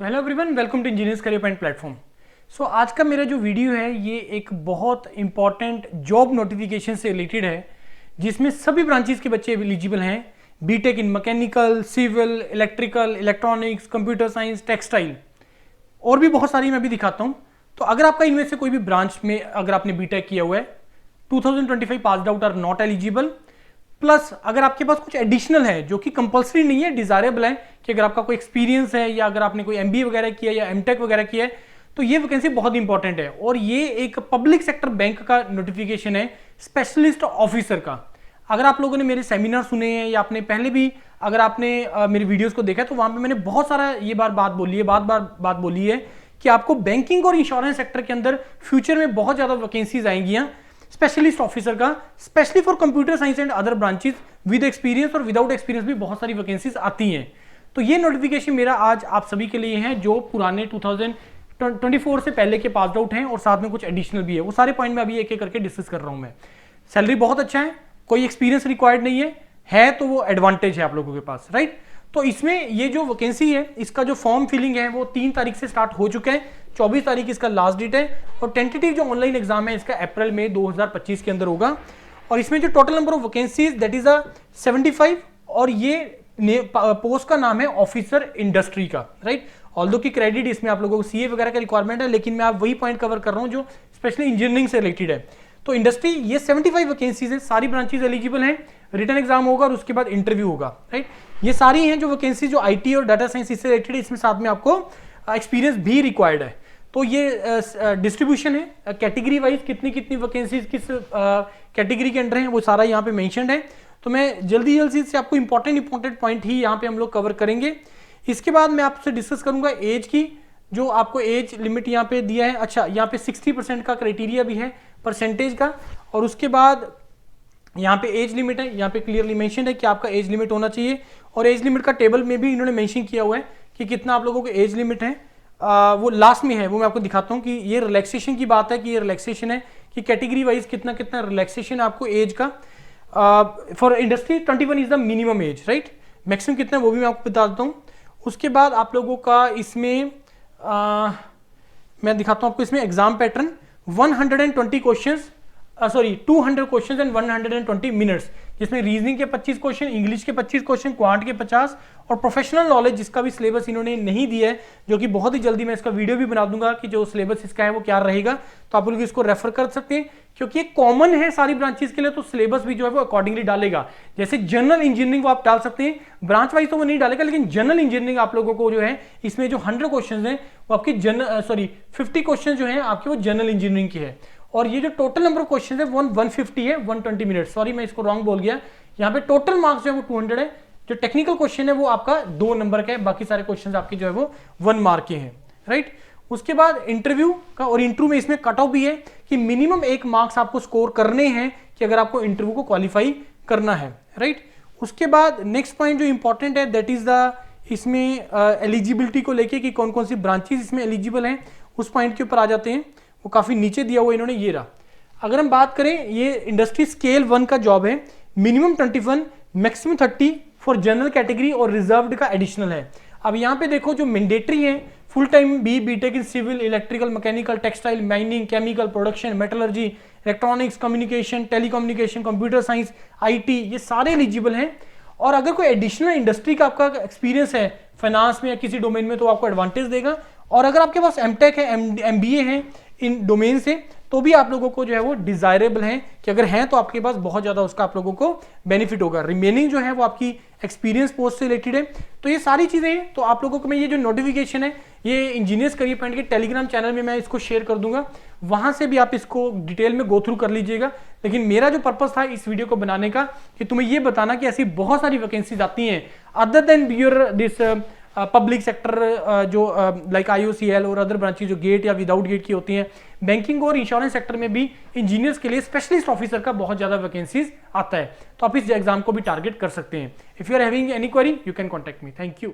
So hello everyone, welcome to engineers career point platform. So आज का मेरा जो वीडियो है ये एक बहुत इंपॉर्टेंट जॉब नोटिफिकेशन से रिलेटेड है, जिसमें सभी ब्रांचेस के बच्चे एलिजिबल हैं। BTech in mechanical, civil, electrical, electronics, computer science, textile और भी बहुत सारी मैं भी दिखाता हूँ। तो अगर आपका इनमें से कोई भी ब्रांच में अगर आपने बीटेक किया हुआ है, 2025 passed out are not eligible. Plus अगर आपके पास कुछ एडिशनल है जो कि कंपलसरी नहीं है, डिजायरेबल है कि अगर आपका कोई एक्सपीरियंस है या अगर आपने कोई एमबीए वगैरह किया या एमटेक वगैरह किया है, तो ये वैकेंसी बहुत इंपॉर्टेंट है। और ये एक पब्लिक सेक्टर बैंक का नोटिफिकेशन है, स्पेशलिस्ट ऑफिसर का। अगर आप लोगों ने मेरे सेमिनार सुने हैं या आपने पहले भी अगर आपने मेरे वीडियोस को देखा, तो वहां पे मैंने बहुत सारा ये बात बोली है कि आपको बैंकिंग और इंश्योरेंस सेक्टर के अंदर फ्यूचर में बहुत ज्यादा वैकेंसीज आएंगी स्पेशलिस्ट ऑफिसर का, specially for computer science and other branches. With experience और विदाउट एक्सपीरियंस भी बहुत सारी वैकेंसीज आती हैं। तो ये नोटिफिकेशन मेरा आज आप सभी के लिए है जो पुराने 2024 से पहले के पास आउट हैं और साथ में कुछ एडिशनल भी है। वो सारे पॉइंट में अभी एक एक करके डिस्कस कर रहा हूं मैं। सैलरी बहुत अच्छा है, कोई एक्सपीरियंस रिक्वायर्ड नहीं है तो वो एडवांटेज है आप लोगों के पास, राइट। तो इसमें ये जो वैकेंसी है इसका जो फॉर्म फिलिंग है वो 3 तारीख से स्टार्ट हो चुका है, 24 तारीख इसका लास्ट डेट है। और टेंटेटिव जो ऑनलाइन एग्जाम है इसका अप्रैल में 2025 के अंदर होगा। और इसमें जो total number of vacancies that is 75। और ये पोस्ट का नाम है ऑफिसर इंडस्ट्री का, राइट। ऑल्दो की क्रेडिट इसमें आप लोगों को सीए वगैरह का रिक्वायरमेंट है, लेकिन मैं आप वही पॉइंट कवर कर रहा हूं जो स्पेशली इंजीनियरिंग से रिलेटेड है। तो इंडस्ट्री ये 75 वैकेंसीज है, सारी ब्रांचेज एलिजिबल हैं। रिटन एग्जाम होगा और उसके बाद इंटरव्यू होगा, राइट। ये सारी हैं जो वैकेंसी जो आईटी और डाटा साइंस इससे रिलेटेड है। इसमें साथ में आपको एक्सपीरियंस भी रिक्वायर्ड है। तो ये डिस्ट्रीब्यूशन है कैटेगरी वाइज, कितनी कितनी वैकेंसीज किस कैटेगरी के अंडर हैं वो सारा यहाँ पे मेंशन्ड है। तो मैं जल्दी से आपको इंपॉर्टेंट पॉइंट ही यहाँ पे हम लोग कवर करेंगे। इसके बाद मैं आपसे डिस्कस करूंगा एज की, जो आपको एज लिमिट यहाँ पे दिया है। अच्छा, यहाँ पे 60% का क्राइटेरिया भी है परसेंटेज का। और उसके बाद यहाँ पे एज लिमिट है, यहाँ पे क्लियरली मेंशन है कि आपका एज लिमिट होना चाहिए। और एज लिमिट का टेबल में भी इन्होंने मेंशन किया हुआ है कि कितना आप लोगों को एज लिमिट है। वो लास्ट में है, वो मैं आपको दिखाता हूँ कि ये रिलैक्सेशन की बात है कि ये रिलैक्सेशन है कि कैटेगरी वाइज कितना कितना रिलैक्सेशन है आपको एज का। For industry 21 is the minimum age, right. Maximum कितना है वो भी मैं आपको बता देता हूँ। उसके बाद आप लोगों का इसमें मैं दिखाता हूँ आपको इसमें exam pattern. 120 questions 200 questions and 120 minutes, जिसमें रीजनिंग के 25 क्वेश्चन, इंग्लिश के 25 क्वेश्चन, क्वांट के 50 और प्रोफेशनल नॉलेज जिसका भी सिलेबस इन्होंने नहीं दिया है, जो कि बहुत ही जल्दी मैं इसका वीडियो भी बना दूंगा कि जो सिलेबस इसका है वो क्या रहेगा। तो आप लोग इसको रेफर कर सकते हैं क्योंकि ये कॉमन है सारी ब्रांचेस के लिए। तो सिलेबस भी जो है वो अकॉर्डिंगली डालेगा। जैसे जनरल इंजीनियरिंग वो आप डाल सकते हैं, ब्रांच वाइज तो वो नहीं डालेगा, लेकिन जनरल इंजीनियरिंग आप लोगों को जो है इसमें जो 100 क्वेश्चन है वो आपकी 50 क्वेश्चन जो है आपके वो जनरल इंजीनियरिंग की है। और ये जो टोटल नंबर ऑफ क्वेश्चन है 150 है, 120 मिनट। सॉरी मैं इसको रॉन्ग बोल गया। यहाँ पे टोटल मार्क्स जो है वो 200 है। जो टेक्निकल क्वेश्चन है वो आपका 2 नंबर का है, बाकी सारे क्वेश्चन आपके जो है वो 1 मार्क के हैं, राइट। उसके बाद इंटरव्यू का, और इंटरव्यू में इसमें कट ऑफ भी है कि मिनिमम 1 मार्क्स आपको स्कोर करने हैं कि अगर आपको इंटरव्यू को क्वालिफाई करना है, राइट। उसके बाद नेक्स्ट पॉइंट जो इंपॉर्टेंट है दैट इज द इसमें एलिजिबिलिटी को लेके कि कौन कौन सी ब्रांचेस इसमें एलिजिबल हैं, उस पॉइंट के ऊपर आ जाते हैं। वो काफी नीचे दिया हुआ इन्होंने, ये रहा। अगर हम बात करें, ये इंडस्ट्री स्केल 1 का जॉब है, minimum 21, maximum 30 for general category और रिजर्व्ड का एडिशनल है। अब यहाँ पे देखो जो मैंडेटरी है, full time BTech in civil, electrical, mechanical, textile, mining, chemical, production, metallurgy, electronics, communication, telecommunication, computer science, IT, ये सारे एलिजिबल हैं। और अगर कोई एडिशनल इंडस्ट्री का आपका एक्सपीरियंस है फाइनेंस में या किसी डोमेन में, तो आपको एडवांटेज देगा। और अगर आपके पास एमटेक है, एमबीए है इन डोमेन से, तो भी आप लोगों को जो है वो डिजायरेबल है कि अगर हैं तो आपके पास बहुत ज्यादा उसका आप लोगों को बेनिफिट होगा। रिमेनिंग जो है वो आपकी एक्सपीरियंस पोस्ट से रिलेटेड है। तो ये सारी चीजें हैं। तो आप लोगों को मैं ये जो नोटिफिकेशन है ये इंजीनियर्स करियर पॉइंट के टेलीग्राम चैनल में मैं इसको शेयर कर दूंगा, वहां से भी आप इसको डिटेल में गो थ्रू कर लीजिएगा। लेकिन मेरा जो पर्पस था इस वीडियो को बनाने का कि तुम्हें ये बताना कि ऐसी बहुत सारी वैकेंसीज आती हैं other than your this public sector, जो लाइक IOCL और अदर ब्रांचेस जो गेट या विदाउट गेट की होती हैं। बैंकिंग और इंश्योरेंस सेक्टर में भी इंजीनियर्स के लिए स्पेशलिस्ट ऑफिसर का बहुत ज्यादा वैकेंसीज आता है। तो आप इस एग्जाम को भी टारगेट कर सकते हैं। If you are having any query you can contact me. Thank you.